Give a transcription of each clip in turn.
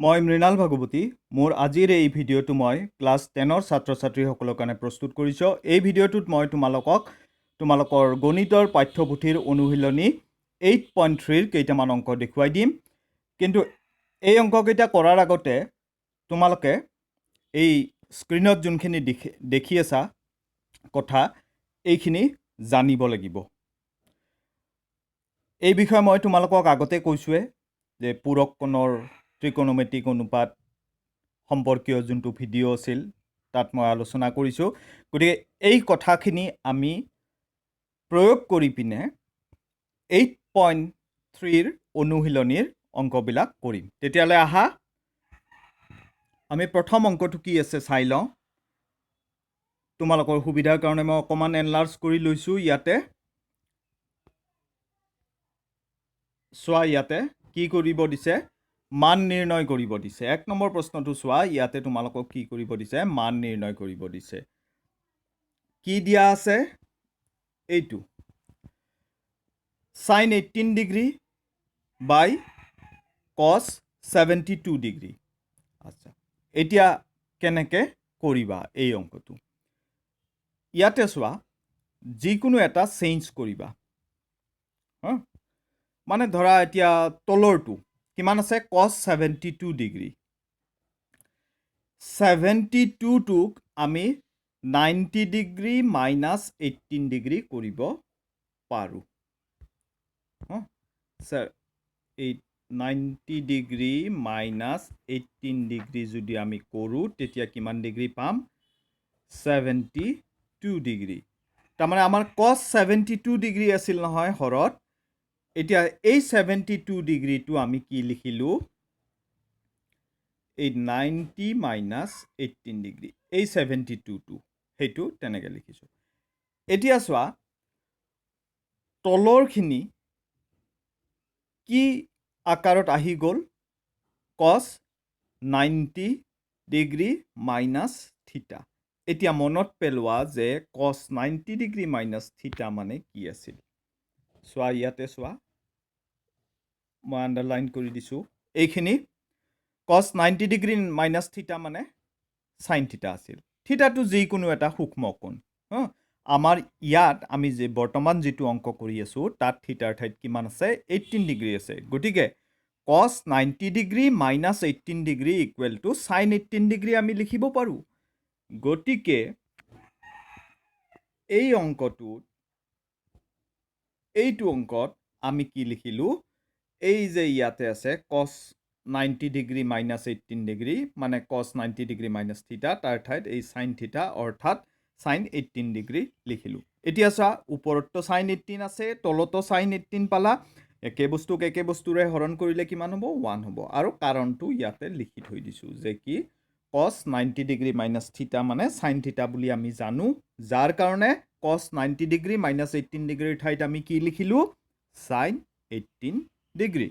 মই মৃণাল ভাগৱতী মোৰ আজিৰ এই ভিডিঅ'টো মই ক্লাছ 10ৰ ছাত্ৰ-ছাত্ৰীসকলৰ কাৰণে প্ৰস্তুত কৰিছোঁ। এই ভিডিঅ'টোত মই তোমালোকৰ গণিতৰ পাঠ্যপুথিৰ অনুশীলনী 8.3ৰ কেইটামান অংক দেখুৱাই দিম। কিন্তু এই অংককেইটা কৰাৰ আগতে তোমালোকে এই স্ক্ৰীনত যোনখিনি দেখি আছা কথা এইখিনি জানিব লাগিব। এই বিষয়ে মই তোমালোকক আগতে কৈছোঁৱে যে পূৰক কোণৰ ত্ৰিকোণমিতিক অনুপাত সম্পৰ্কীয় যোনটো ভিডিঅ' আছিল তাত মই আলোচনা কৰিছোঁ। গতিকে এই কথাখিনি আমি প্ৰয়োগ কৰি পিনে 8.3ৰ অনুশীলনীৰ অংকবিলাক কৰিম। তেতিয়াহ'লে আহা আমি প্ৰথম অংকটো কি আছে চাই লওঁ। তোমালোকৰ সুবিধাৰ কাৰণে মই অকণমান এনলাৰ্জ কৰি লৈছোঁ। ইয়াতে চোৱা, ইয়াতে কি কৰিব দিছে, মান নিৰ্ণয় কৰিব দিছে। 1 নম্বৰ প্ৰশ্নটো চোৱা, ইয়াতে তোমালোকক কি কৰিব দিছে, মান নিৰ্ণয় কৰিব দিছে। কি দিয়া আছে, এইটো sin 18 ডিগ্ৰী বাই cos 72 ডিগ্ৰী। আচ্ছা, এতিয়া কেনেকৈ কৰিবা এই অংকটো। ইয়াতে চোৱা, যিকোনো এটা চেঞ্জ কৰিবা। মানে ধৰা এতিয়া তলৰটো কিমান আছে, cos 72 ডিগ্ৰী। 72টোক আমি 90 ডিগ্ৰী মাইনাছ 18 ডিগ্ৰী কৰিব পাৰোঁ। 90 ডিগ্ৰী মাইনাছ 18 ডিগ্ৰী যদি আমি কৰোঁ তেতিয়া কিমান ডিগ্ৰী পাম, 72 ডিগ্ৰী। তাৰমানে আমাৰ cos 72 ডিগ্ৰী আছিল নহয় হৰত। এতিয়া এই 72 ডিগ্ৰীটো আমি কি লিখিলোঁ, এই 90 মাইনাছ 18 ডিগ্ৰী, এই 72টো সেইটো তেনেকৈ লিখিছোঁ। এতিয়া চোৱা, তলৰখিনি কি আকাৰত আহি গ'ল, cos 90 ডিগ্ৰী মাইনাছ থিটা। এতিয়া মনত পেলোৱা যে cos 90 ডিগ্ৰী মাইনাছ থিটা মানে কি আছিল। চোৱা, ইয়াতে চোৱা, মই আণ্ডাৰলাইন কৰি দিছোঁ এইখিনি। cos 90 ডিগ্ৰী মাইনাছ থিটা মানে চাইন থিটা আছিল। থিটাটো যিকোনো এটা সূক্ষ্ম কোণ। আমাৰ ইয়াত আমি যে বৰ্তমান যিটো অংক কৰি আছোঁ তাত থিটাৰ ঠাইত কিমান আছে, 18 ডিগ্ৰী আছে। গতিকে cos 90 degree minus 18 degree equal to sign 18 degree আমি লিখিব পাৰোঁ। গতিকে এই অংকটোত, এইটো অংকত আমি কি লিখিলোঁ, এই যে ইয়াতে আছে cos 90 ডিগ্ৰী মাইনাছ 18 ডিগ্ৰী মানে cos 90 ডিগ্ৰী মাইনাছ থিটা, তাৰ ঠাইত এই চাইন থিটা অৰ্থাৎ চাইন 18 ডিগ্ৰী লিখিলোঁ। এতিয়া চোৱা, ওপৰততো চাইন 18 আছে, তলতো চাইন 18 পালা। একে বস্তুক একে বস্তুৰে হৰণ কৰিলে কিমান হ'ব, 1 হ'ব। আৰু কাৰণটো ইয়াতে লিখি থৈ দিছোঁ যে কি, cos 90 ডিগ্ৰী মাইনাছ থিটা মানে চাইন থিটা বুলি আমি জানো, যাৰ কাৰণে cos 90 ডিগ্ৰী মাইনাছ 18 ডিগ্ৰীৰ ঠাইত আমি কি লিখিলোঁ, চাইন 18 ডিগ্ৰী।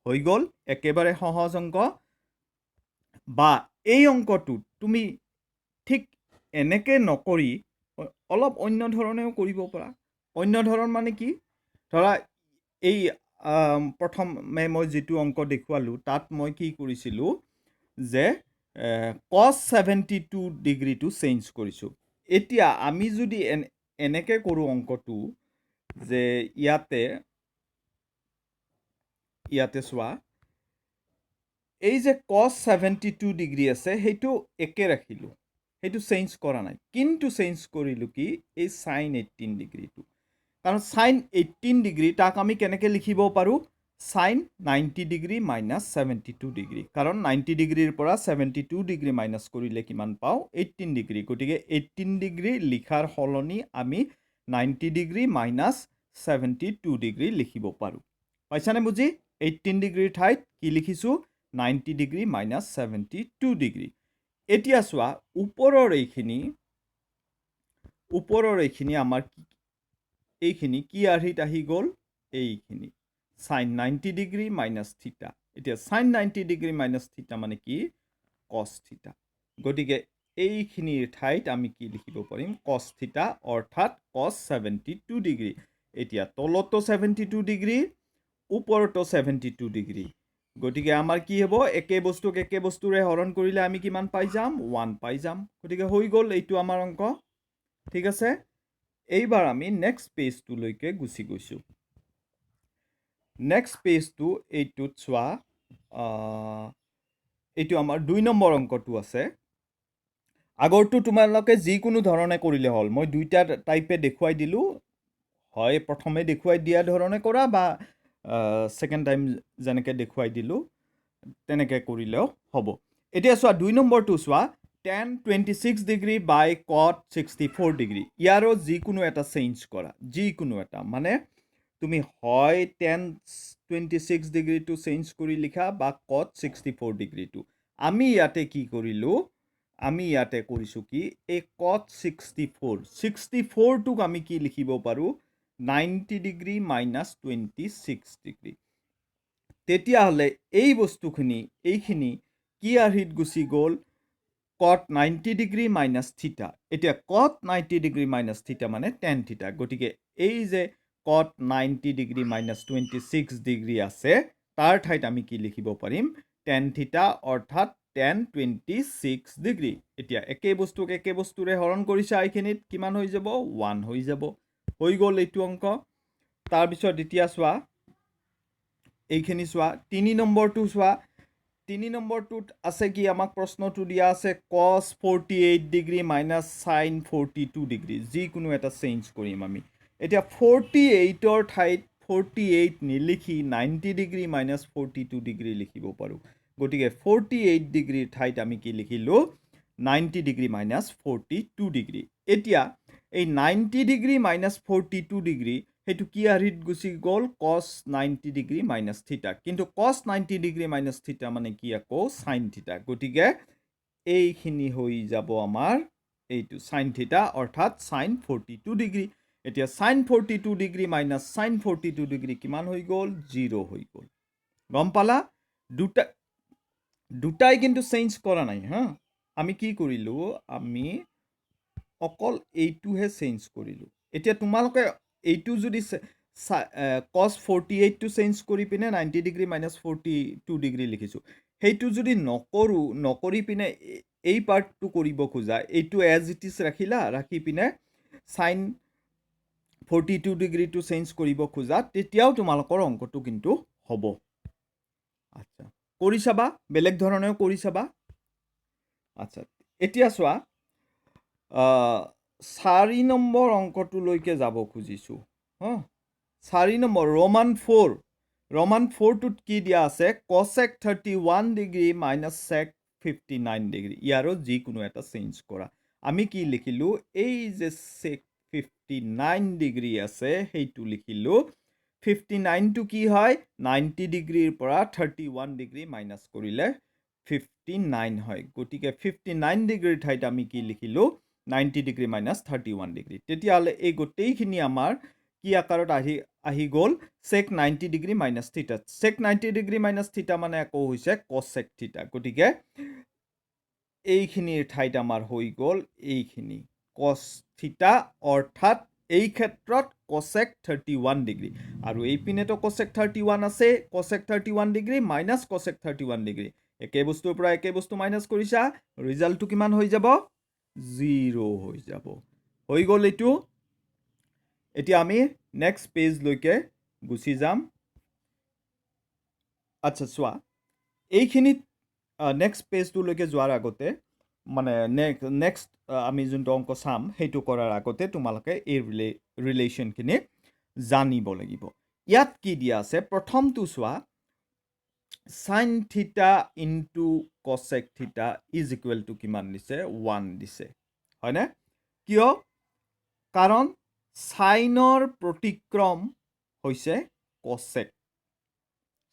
হৈ গ'ল একেবাৰে সহজ অংক। বা এই অংকটোত তুমি ঠিক এনেকৈ নকৰি অলপ অন্য ধৰণেও কৰিব পাৰা। অন্য ধৰণ মানে কি, ধৰা এই প্ৰথমে মই যিটো অংক দেখুৱালোঁ তাত মই কি কৰিছিলোঁ যে cos 72 ডিগ্ৰীটো চেঞ্জ কৰিছোঁ। এতিয়া আমি যদি এনেকৈ কৰোঁ অংকটো, যে ইয়াতে চোৱা, এই যে cos 72 ডিগ্ৰী আছে সেইটো একে ৰাখিলোঁ, সেইটো চেঞ্জ কৰা নাই। কিন্তু চেঞ্জ কৰিলোঁ কি, এই চাইন 18 ডিগ্ৰীটো। কাৰণ চাইন 18 ডিগ্ৰী তাক আমি কেনেকৈ লিখিব পাৰোঁ, চাইন 90 ডিগ্ৰী মাইনাছ 72 ডিগ্ৰী। কাৰণ 90 ডিগ্ৰীৰ পৰা 72 ডিগ্ৰী মাইনাছ কৰিলে কিমান পাওঁ, 18 ডিগ্ৰী। গতিকে 18 ডিগ্ৰী লিখাৰ সলনি আমি 90 ডিগ্ৰী মাইনাছ 72 ডিগ্ৰী লিখিব পাৰোঁ। পাইছানে বুজি? 18 ডিগ্ৰীৰ ঠাইত কি লিখিছোঁ, 90 ডিগ্ৰী মাইনাছ 72 ডিগ্ৰী। এতিয়া চোৱা, ওপৰৰ এইখিনি আমাৰ এইখিনি কি আৰ্হিত আহি গ'ল, এইখিনি চাইন 90 ডিগ্ৰী মাইনাছ থিটা। এতিয়া চাইন 90 ডিগ্ৰী মাইনাছ থিটা মানে কি, cos থিটা। গতিকে এইখিনিৰ ঠাইত আমি কি লিখিব পাৰিম, cos থিটা অৰ্থাৎ cos 72 ডিগ্ৰী। এতিয়া তলতো 72 ডিগ্ৰী, ওপৰতো 72 ডিগ্ৰী। গতিকে আমাৰ কি হ'ব একে বস্তুৰে হৰণ কৰিলে আমি কিমান পাই যাম 1 পাই যাম গতিকে হৈ গ'ল এইটো আমাৰ অংক ঠিক আছে এইবাৰ আমি নেক্সট পেজটোলৈকে গুচি গৈছোঁ নেক্সট পেজটো এইটোত চোৱা এইটো আমাৰ 2 নম্বৰ অংকটো আছে আগৰটো তোমালোকে যিকোনো ধৰণে কৰিলে হ'ল মই দুইটা টাইপে দেখুৱাই দিলোঁ হয় প্ৰথমে দেখুৱাই দিয়া ধৰণে কৰা বা সেকেন্ড টাইম যেনেকৈ দেখুৱাই দিলোঁ তেনেকৈ কৰিলেও হ'ব এতিয়া চোৱা 2 নম্বৰটো চোৱা tan 26 ডিগ্ৰী বাই cot 64 ডিগ্ৰী ইয়াৰো যিকোনো এটা চেঞ্জ কৰা যিকোনো এটা মানে তুমি হয় tan 26 ডিগ্ৰীটো চেঞ্জ কৰি লিখা বা cot 64 ডিগ্ৰীটো আমি ইয়াতে কি কৰিলোঁ আমি ইয়াতে কৰিছোঁ কি এই cot 64 টোক আমি কি লিখিব পাৰোঁ 90 ডিগ্ৰী মাইনাছ 26 ডিগ্ৰী তেতিয়াহ'লে এই বস্তুখিনি এইখিনি কি আৰ্হিত গুচি গ'ল cot 90 ডিগ্ৰী মাইনাছ থিটা এতিয়া cot 90 ডিগ্ৰী মাইনাছ থিটা মানে tan থিটা গতিকে এই যে cot 90 ডিগ্ৰী মাইনাছ 26 ডিগ্ৰী আছে তাৰ ঠাইত আমি কি লিখিব পাৰিম tan থিটা অৰ্থাৎ tan 26 ডিগ্ৰী এতিয়া একে বস্তুৰে হৰণ কৰিছা এইখিনিত কিমান হৈ যাব 1 হৈ যাব হৈ গ'ল এইটো অংক তাৰপিছত এতিয়া চোৱা এইখিনি চোৱা 3 নম্বৰটো চোৱা 3 নম্বৰটোত আছে কি আমাক প্ৰশ্নটো দিয়া আছে cos 48 degree minus sin 42 degree যিকোনো এটা চেঞ্জ কৰিম আমি এতিয়া 48ৰ ঠাইত 48 নিলিখি 90 ডিগ্ৰী মাইনাছ 42 ডিগ্ৰী লিখিব পাৰোঁ গতিকে 48 ডিগ্ৰীৰ ঠাইত আমি কি লিখিলোঁ 90 ডিগ্ৰী মাইনাছ 42 ডিগ্ৰী এতিয়া এই 90 ডিগ্ৰী মাইনাছ 42 ডিগ্ৰী সেইটো কি আৰ্হিত গুচি গ'ল cos 90 ডিগ্ৰী মাইনাছ থিটা কিন্তু cos 90 ডিগ্ৰী মাইনাছ থিটা মানে কি আকৌ sin থিটা গতিকে এইখিনি হৈ যাব আমাৰ এইটো sin থিটা অৰ্থাৎ sin 42 ডিগ্ৰী এতিয়া sin 42 degree minus sin 42 degree কিমান হৈ গ'ল 0 হৈ গ'ল গম পালা দুটাই কিন্তু চেঞ্জ কৰা নাই হা আমি কি কৰিলোঁ আমি অকল এইটোহে চেঞ্জ কৰিলোঁ এতিয়া তোমালোকে এইটো যদি cos 48 টো চেঞ্জ কৰি পিনে 90 ডিগ্ৰী মাইনাছ 42 ডিগ্ৰী লিখিছোঁ সেইটো যদি নকৰি পিনে এই পাৰ্টটো কৰিব খোজা এইটো এজ ইট ইজ ৰাখি পিনে sin 42 ডিগ্ৰীটো চেঞ্জ কৰিব খোজা তেতিয়াও তোমালোকৰ অংকটো কিন্তু হ'ব আচ্ছা কৰি চাবা বেলেগ ধৰণেও কৰি চাবা আচ্ছা এতিয়া চোৱা 4 নম্বৰ অংকটোলৈকে যাব খুজিছোঁ 4 নম্বৰ ৰোমান 4টোত কি দিয়া আছে cosec 31 degree minus sec 59 degree ইয়াৰো যিকোনো এটা চেঞ্জ কৰা আমি কি লিখিলোঁ এই যে sec 59 ডিগ্ৰী আছে সেইটো লিখিলোঁ 59টো কি হয় 90 ডিগ্ৰীৰ পৰা 31 ডিগ্ৰী মাইনাছ কৰিলে 59 হয় গতিকে 59 ডিগ্ৰীৰ ঠাইত আমি কি লিখিলোঁ 90 ডিগ্ৰী মাইনাছ 31 ডিগ্ৰী তেতিয়াহ'লে এই গোটেইখিনি আমাৰ কি আকাৰত আহি গ'ল sec 90 ডিগ্ৰী মাইনাছ থিটা sec 90 ডিগ্ৰী মাইনাছ থিটা মানে আকৌ হৈছে cosec থিটা গতিকে এইখিনিৰ ঠাইত আমাৰ হৈ গ'ল এইখিনি cos থিটা অৰ্থাৎ এই ক্ষেত্ৰত cosec 31 ডিগ্ৰী আৰু এইপিনেতো cosec 31 আছে cosec 31 degree minus cosec 31 degree একে বস্তুৰ পৰা একে বস্তু মাইনাছ কৰিছা ৰিজাল্টটো কিমান হৈ যাব 0 হৈ যাব হৈ গ'ল এইটো এতিয়া আমি নেক্সট পেজলৈকে গুচি যাম আচ্ছা চোৱা এইখিনিত নেক্সট পেজটোলৈকে যোৱাৰ আগতে মানে নেক্সট আমি যোনটো অংক চাম সেইটো কৰাৰ আগতে তোমালোকে এই ৰিলেশ্যনখিনি জানিব লাগিব ইয়াত কি দিয়া আছে প্ৰথমটো চোৱা sin থিটা ইনটু cosec থিটা ইজ ইকুৱেল টু কিমান দিছে 1 দিছে হয়নে কিয় কাৰণ সাইনৰ প্ৰতিক্ৰম হৈছে cosec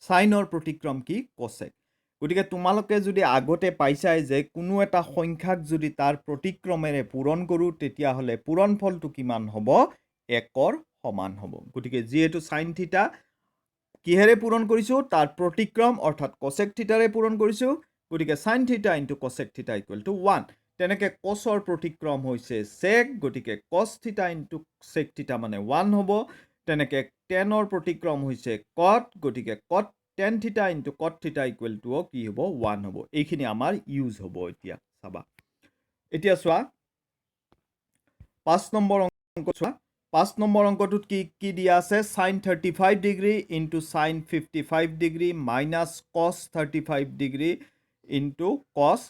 সাইনৰ প্ৰতিক্ৰম কি cosec গতিকে তোমালোকে যদি আগতে পাইছাই যে কোনো এটা সংখ্যাক যদি তাৰ প্ৰতিক্ৰমেৰে পূৰণ কৰোঁ তেতিয়াহ'লে পূৰণফলটো কিমান হ'ব 1ৰ সমান হ'ব গতিকে যিহেতু sin থিটা কিহেৰে পূৰণ কৰিছোঁ তাৰ প্ৰতিক্ৰম অৰ্থাৎ cosec থিটাৰে পূৰণ কৰিছোঁ গতিকে sin থিটা ইনটু cosec থিটা ইকুৱেল টু 1 তেনেকৈ cosৰ প্ৰতিক্ৰম হৈছে sec গতিকে cos থিটা ইনটু sec থিটা মানে 1 হ'ব তেনেকৈ tanৰ প্ৰতিক্ৰম হৈছে cot গতিকে cot tan theta into cot theta equal to কি হ'ব 1 হ'ব এইখিনি আমাৰ ইউজ হ'ব এতিয়া চাবা এতিয়া চোৱা 5 নম্বৰ অংক চোৱা 5 নম্বৰ অংকটোত কি দিয়া আছে sin 35 degree into sin 55 degree minus cos 35 degree into cos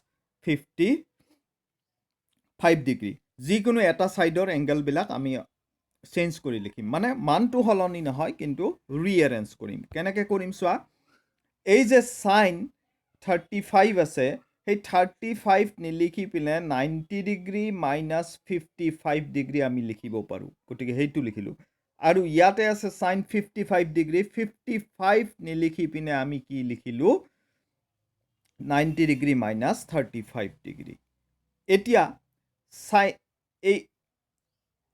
55 degree যিকোনো এটা সাইডৰ এংগেলবিলাক আমি চেঞ্জ কৰি লিখিম মানে মানটো হলনি নহয় কিন্তু ৰিএৰেঞ্জ কৰিম কেনেকৈ কৰিম চোৱা এই যে sin 35 আছে সেই 35 নিলিখি পিনে 90 ডিগ্ৰী minus 55 ডিগ্ৰী আমি লিখিব পাৰোঁ গতিকে সেইটো লিখিলো আৰু ইয়াতে আছে sin 55 ডিগ্ৰী 55 নিলিখি পিনে আমি কি লিখিলো 90 ডিগ্ৰী minus 35 ডিগ্ৰী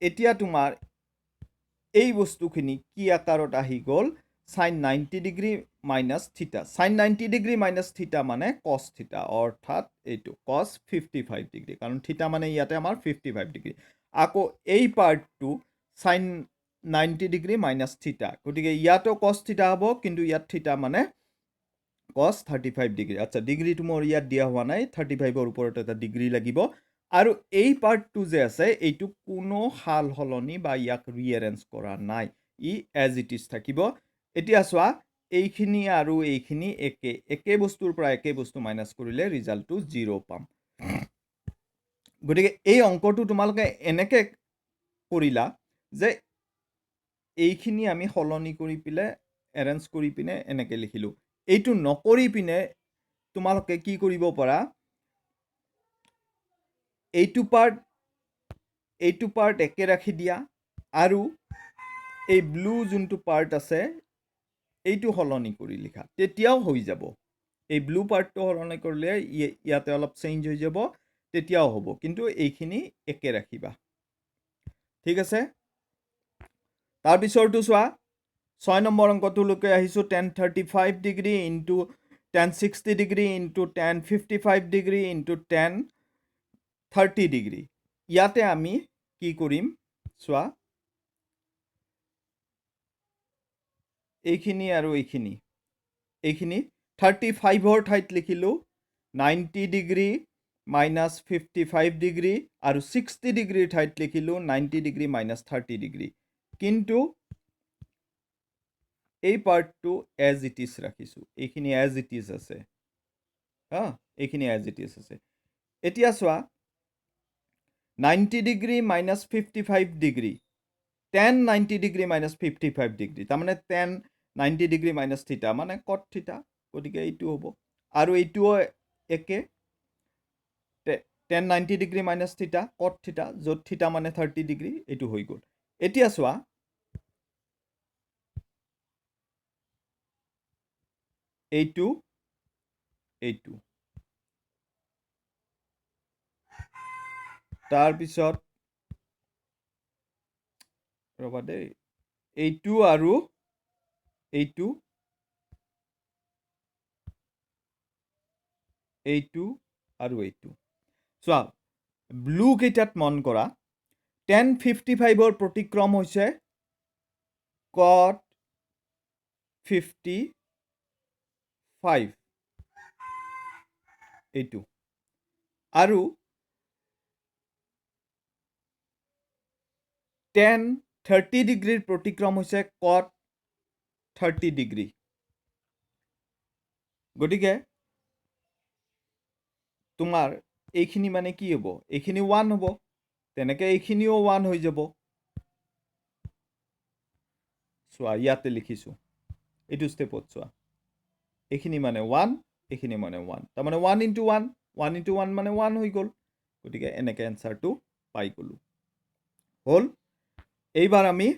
এতিয়া তোমাৰ এই বস্তুখিনি কি আকাৰত আহি গ'ল sin 90 degree minus theta sin 90 degree minus theta মানে cos theta অৰ্থাৎ এইটো cos 55 ডিগ্ৰী কাৰণ theta মানে ইয়াতে আমাৰ 55 ডিগ্ৰী আকৌ এই পাৰ্টটো sin 90 ডিগ্ৰী minus theta গতিকে ইয়াতো cos theta হ'ব কিন্তু ইয়াত theta মানে cos 35 ডিগ্ৰী আচ্ছা ডিগ্ৰীটো মোৰ ইয়াত দিয়া হোৱা নাই 35 ৰ ওপৰত এটা ডিগ্ৰী লাগিব আৰু এই পাৰ্টটো যে আছে এইটো কোনো হাল হলনি বা ইয়াক ৰিএৰেঞ্জ কৰা নাই ই এজ ইট ইজ থাকিব এতিয়া চোৱা এইখিনি আৰু এইখিনি একে বস্তুৰ পৰা একে বস্তু মাইনাস কৰিলে ৰিজাল্টটো 0 পাম গতিকে এই অংকটো তোমালোকে এনেকে কৰিলা যে এইখিনি আমি হলনি কৰি পিলে এৰেঞ্জ কৰি পিনে এনেকে লিখিলো এইটো নকৰি পিনে তোমালোকে কি কৰিব পাৰা এইটো পাৰ্ট একে ৰাখি দিয়া আৰু এই ব্লু যোনটো পাৰ্ট আছে এইটো হলনি কৰি লিখা তেতিয়াও হৈ যাব এই ব্লু পাৰ্টটো হলনি কৰিলে ইয়াতে অলপ চেঞ্জ হৈ যাব তেতিয়াও হ'ব কিন্তু এইখিনি একে ৰাখিবা ঠিক আছে তাৰ পিছৰটো চোৱা 6 নম্বৰ অংকটোলৈকে আহিছো tan 35 degree into tan 60 degree into tan 55 degree into tan 30 degree ইয়াতে আমি কি কৰিম চোৱা এইখিনি আৰু এইখিনি 35 ৰ ঠাইত লিখিলো 90 ডিগ্ৰী minus 55 ডিগ্ৰী আৰু 60 ডিগ্ৰীৰ ঠাইত লিখিলো 90 ডিগ্ৰী minus 30 ডিগ্ৰী কিন্তু এই পাৰ্টটো এজ ইট ইজ ৰাখিছো এইখিনি এজ ইট ইজ আছে এইখিনি এজ ইট ইজ আছে এতিয়া চোৱা 90 degree minus 55 degree tan 90 degree minus 55 degree তাৰমানে tan 90 ডিগ্ৰী minus theta মানে cot theta গতিকে এইটো হ'ব আৰু এইটোও একে tan 90 degree minus theta cot theta য'ত theta মানে 30 ডিগ্ৰী এইটো হৈ গ'ল এতিয়া চোৱা এইটো তাৰপিছত ৰবা দেই এইটো আৰু এইটো আৰু এইটো চোৱা ব্লু কেইটাত মন কৰা tan 55 ৰ প্ৰতিক্ৰম হৈছে cot 55 এইটো আৰু tan 30 ডিগ্ৰীৰ প্ৰতিক্ৰম হৈছে cot 30 ডিগ্ৰী গতিকে তোমাৰ এইখিনি মানে কি হ'ব এইখিনি 1 হ'ব তেনেকে এইখিনিও 1 হৈ যাব চোৱা ইয়াতে লিখিছো এইটো স্টেপত চোৱা এইখিনি মানে 1 এইখিনি মানে 1 তাৰ মানে 1 into 1 1 into 1 মানে 1 হৈ গ'ল গতিকে এনেকে এনসাৰটো পাই গ'লো হ'ল এইবাৰ আমি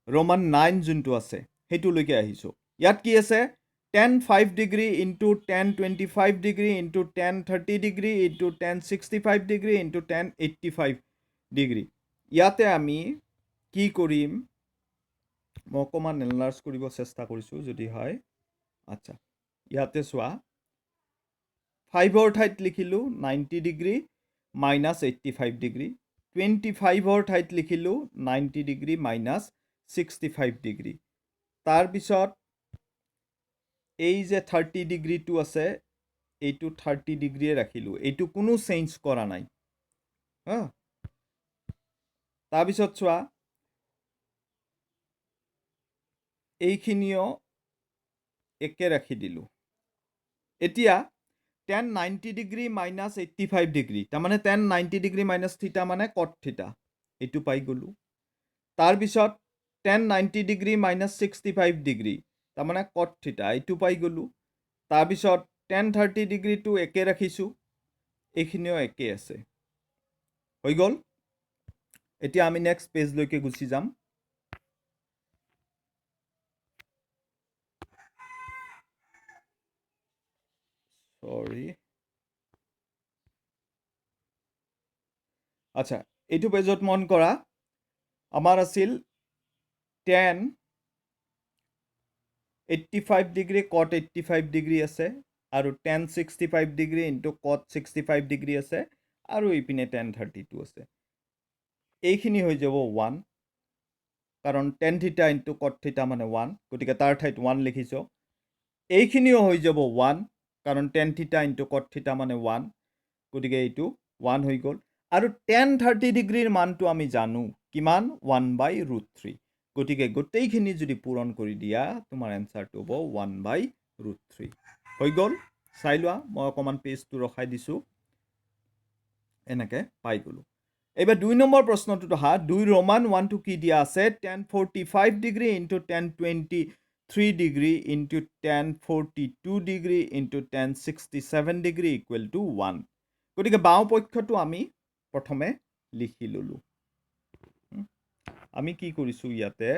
ৰোমান 9 যোনটো আছে হেতুলৈকে আহিছো ইয়াত কি আছে tan 5 degree into tan 25 degree into tan 30 degree into tan 65 degree into tan 85 degree ইয়াতে আমি কি কৰিম মই অকমান এনালাইজ কৰিব চেষ্টা কৰিছো যদি হয় আচ্ছা ইয়াতে চোৱা 5 ৰ ঠাইত লিখিলো 90 ডিগ্ৰী minus 85 ডিগ্ৰী 25 ৰ ঠাইত লিখিলো 90 ডিগ্ৰী minus 65 ডিগ্ৰী তাৰ পিছত এই যে 30 ডিগ্ৰীটো আছে এইটো 30 ডিগ্ৰীয়ে ৰাখিলোঁ এইটো কোনো চেঞ্জ কৰা নাই হা তাৰপিছত চোৱা এইখিনিও একে ৰাখি দিলোঁ এতিয়া tan 90 ডিগ্ৰী minus 85 ডিগ্ৰী তাৰমানে tan 90 ডিগ্ৰী minus থিটা মানে cot থিটা এইটো পাই গ'লোঁ তাৰপিছত tan 90 ডিগ্ৰী minus 65 ডিগ্ৰী তাৰমানে cot থিটা এইটো পাই গ'লোঁ তাৰপিছত tan 30 ডিগ্ৰীটো একে ৰাখিছোঁ এইখিনিও একে আছে হৈ গ'ল এতিয়া আমি নেক্সট পেজলৈকে গুচি যাম সৰি আচ্ছা এইটো পেজত মন কৰা আমাৰ আছিল tan 85 ডিগ্ৰী cot 85 ডিগ্ৰী আছে আৰু tan 65 degree into cot 65 degree আছে আৰু এইপিনে tan 32 আছে এইখিনি হৈ যাব 1 কাৰণ tan থিটা into cot থিটা মানে 1 গতিকে তাৰ ঠাইত 1 লিখিছো এইখিনিও হৈ যাব 1 কাৰণ tan থিটা into cot থিটা মানে 1 গতিকে এইটো 1 হৈ গ'ল আৰু tan 30 ডিগ্ৰীৰ মানটো আমি জানো কিমান 1/√3 গতিকে গোটেইখিনি যদি পূৰণ কৰি দিয়া তোমাৰ এনসাৰটো হ'ব 1/√3 হৈ গ'ল চাই লোৱা মই অকমান পেজটো ৰখাই দিছো এনেকে পাই গ'লো এবাৰ 2 নম্বৰ প্ৰশ্নটোত আহা 2 ৰোমান 1 টো কি দিয়া আছে tan 45 degree into tan 23 degree into tan 42 degree into tan 67 degree equal to 1 গতিকে বাও পক্ষটো আমি প্ৰথমে লিখি ললো আমি কি কৰিছো ইয়াতে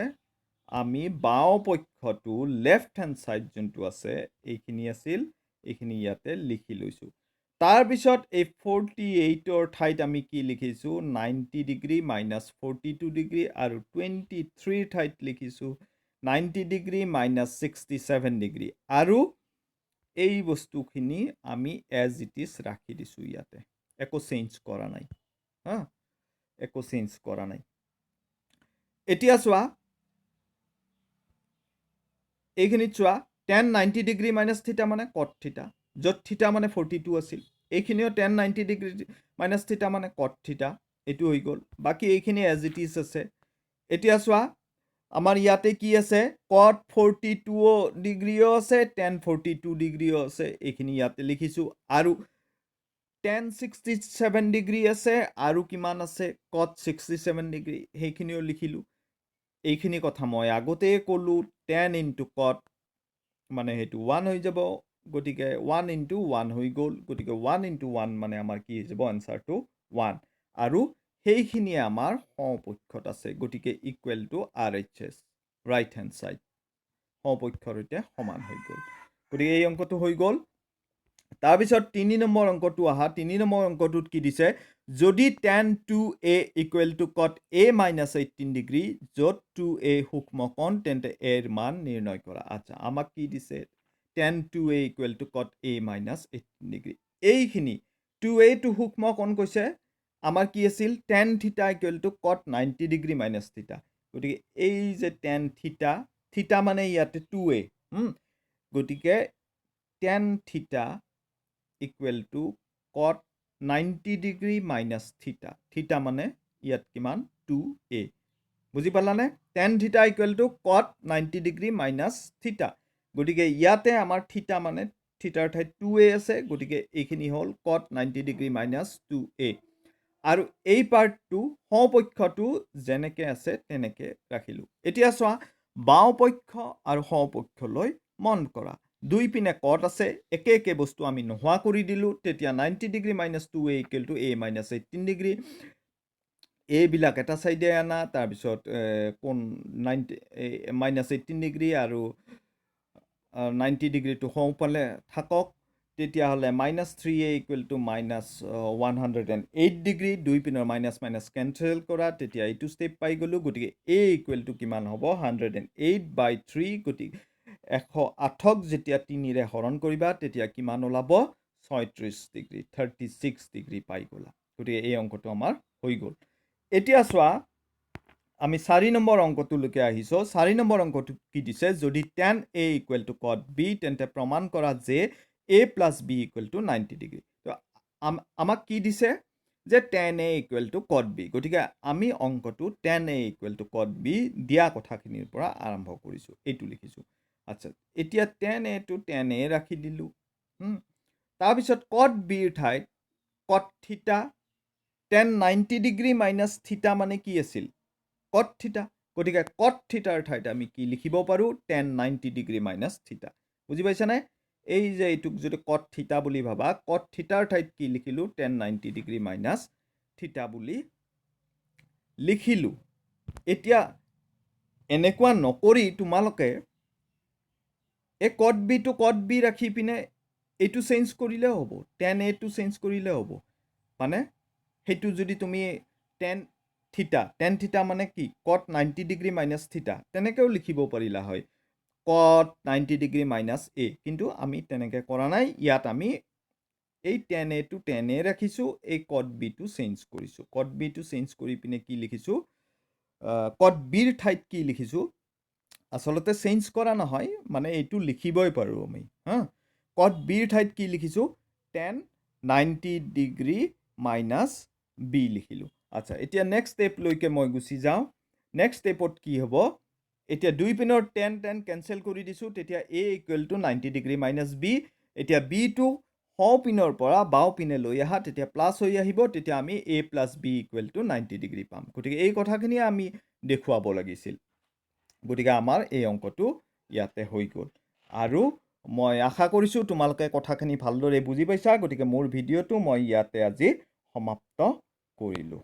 আমি বাও পক্ষটো লেফট হ্যান্ড সাইড যোনটো আছে এইখিনি আছিল এইখিনি ইয়াতে লিখি লৈছো তাৰ পিছত এই 48 ৰ ঠাইত আমি কি লিখিছো 90 ডিগ্ৰী minus 42 ডিগ্ৰী আৰু 23 ঠাইত লিখিছো 90 ডিগ্ৰী minus 67 ডিগ্ৰী আৰু এই বস্তুখিনি আমি as it is ৰাখি দিছো ইয়াতে একো চেঞ্জ কৰা নাই হা একো চেঞ্জ কৰা নাই এতিয়া চোৱা এইখিনি চোৱা tan 90 ডিগ্ৰী minus থিটা মানে cot থিটা যত থিটা মানে 42 আছিল এইখিনিও tan 90 ডিগ্ৰী minus থিটা মানে cot থিটা এটো হৈ গল বাকি এইখিনি as it is আছে এতিয়া চোৱা আমাৰ ইয়াতে কি আছে cot 42 ডিগ্ৰীও আছে tan 42 ডিগ্ৰীও আছে এইখিনি ইয়াতে লিখিছো আৰু tan 67 ডিগ্ৰী আছে আৰু কিমান আছে cot 67 ডিগ্ৰী সেইখিনিও লিখিলো এইখিনি কথা মই আগতে কলো tan into cot মানে হেতু 1 হৈ যাব গটিকে 1 into 1 হৈ গল গটিকে 1 into 1 মানে আমাৰ কি হৈ যাব আনসাৰটো 1 আৰু সেইখিনি আমাৰ সমপক্ষত আছে গটিকে equal to RHS right hand side সমপক্ষৰ সৈতে সমান হৈ গল গটিকে এই অংকটো হৈ গল তাৰ পিছত 3 নম্বৰ অংকটো আহা 3 নম্বৰ অংকটোত কি দিছে যদি tan 2a equal to cot a minus 18 degree যত 2a সূক্ষ্ম কোণ তেন্তে a এৰ মান নিৰ্ণয় কৰা আচ্ছা আমাক কি দিছে tan 2a equal to cot a minus 18 degree এইখিনি 2a to সূক্ষ্ম কোণ কৈছে আমাৰ কি আছিল tan theta equal to cot 90 degree minus theta গতিকে এই যে tan theta theta মানে ইয়াতে 2a গতিকে tan theta equal to cot 90 degree minus theta theta মানে ইয়াত কিমান 2a বুজি পালানে tan theta equal to cot 90 degree minus theta গতিকে ইয়াতে আমাৰ theta মানে theta ৰ ঠাইত 2a আছে গতিকে এইখিনি হল cot 90 ডিগ্ৰী minus 2a আৰু এই পাৰ্টটো সমপক্ষটো যেনেকে আছে তেনেকে ৰাখিলো এতিয়া চোৱা বাও পক্ষ আৰু সমপক্ষলৈ মন কৰা দুই পিনে cot আছে একে একে বস্তু আমি নোহোৱা কৰি দিলো তেতিয়া 90 degree minus 2a equal to a minus 18 degree a বিলাক এটা সাইডে আনা তাৰ পিছত কোন 90 minus 18 ডিগ্ৰী আৰু 90 ডিগ্ৰী টু হোমপালে থাকক তেতিয়া হলে minus 3a equal to minus 108 degree দুই পিনৰ মাইনাস মাইনাস ক্যান্সেল কৰা তেতিয়া এইটো স্টেপ পাই গলো গটিকে a equal to কিমান হ'ব 108/3 গটিকে 108ক যেতিয়া 3 ৰে হৰণ কৰিবা তেতিয়া কিমান ওলাব 36 ডিগ্ৰী 36 ডিগ্ৰী পাই গলা গটিকে এই অংকটো আমাৰ হৈ গল এতিয়া চোৱা আমি 4 নম্বৰ অংকটোলৈকে আহিছোঁ 4 নম্বৰ অংকটো কি দিছে যদি tan a equal to cot b তেন্তে প্ৰমাণ কৰা যে a plus b equal to 90 degree তো আমাক কি দিছে যে tan a equal to cot b গতিকে আমি অংকটো tan a equal to cot b দিয়া কথাখিনিৰ পৰা আৰম্ভ কৰিছোঁ এইটো লিখিছোঁ আচ্ছা এতিয়া tan a to tan a ৰাখি দিলোঁ তাৰপিছত cot b ৰ ঠাইত cot theta tan 90 degree minus theta মানে কি আছিল cot theta গতিকে cot theta ৰ ঠাইত আমি কি লিখিব পাৰো tan 90 ডিগ্ৰী minus theta বুজি পাইছা নে এই যে এইটুক যদি cot theta বুলি ভাবা cot theta ৰ ঠাইত কি লিখিলো tan 90 ডিগ্ৰী minus theta বুলি লিখিলো এতিয়া এনেকুৱা নকৰি তোমালোকে এই cot b to cot b ৰাখি পিনে এইটো চেঞ্জ কৰিলে হ'ব tan a টো চেঞ্জ কৰিলে হ'ব মানে হেতু যদি তুমি tan theta মানে কি cot 90 ডিগ্ৰী minus theta তেনেকেও লিখিব পাৰিলা হয় cot 90 ডিগ্ৰী minus a কিন্তু আমি তেনেকে কৰা নাই ইয়াত আমি এই tan a to tan a ৰাখিছো এই cot b টো চেঞ্জ কৰিছো cot b টো চেঞ্জ কৰি পিনে কি লিখিছো cot b ৰ ঠাইত কি লিখিছো আসলতে চেঞ্জ কৰা নহয় মানে এইটো লিখিবই পাৰো আমি cot b ৰ ঠাইত কি লিখিছো tan 90 ডিগ্ৰী minus b লিখিলো আচ্ছা এতিয়া নেক্সট স্টেপ লৈকে মই গুছি যাও নেক্সট স্টেপত কি হ'ব এতিয়া দুই পিনৰ tan ক্যান্সেল কৰি দিছো তেতিয়া a equal to 90 degree minus b এতিয়া b টো হাও পিনৰ পৰা বাও পিনে লৈ আহা তেতিয়া প্লাস হৈ আহিব তেতিয়া আমি a plus b equal to 90 degree পাম গতিকে এই কথাখিনি আমি দেখুৱাব লাগিছিল গতিকে আমাৰ এই অংকটো ইয়াতে হৈ গ'ল আৰু মই আশা কৰিছো তোমালোকে কথাখিনি ভালদৰে বুজি পাইছা গতিকে মোৰ ভিডিওটো মই ইয়াতে আজি সমাপ্ত কৰিলো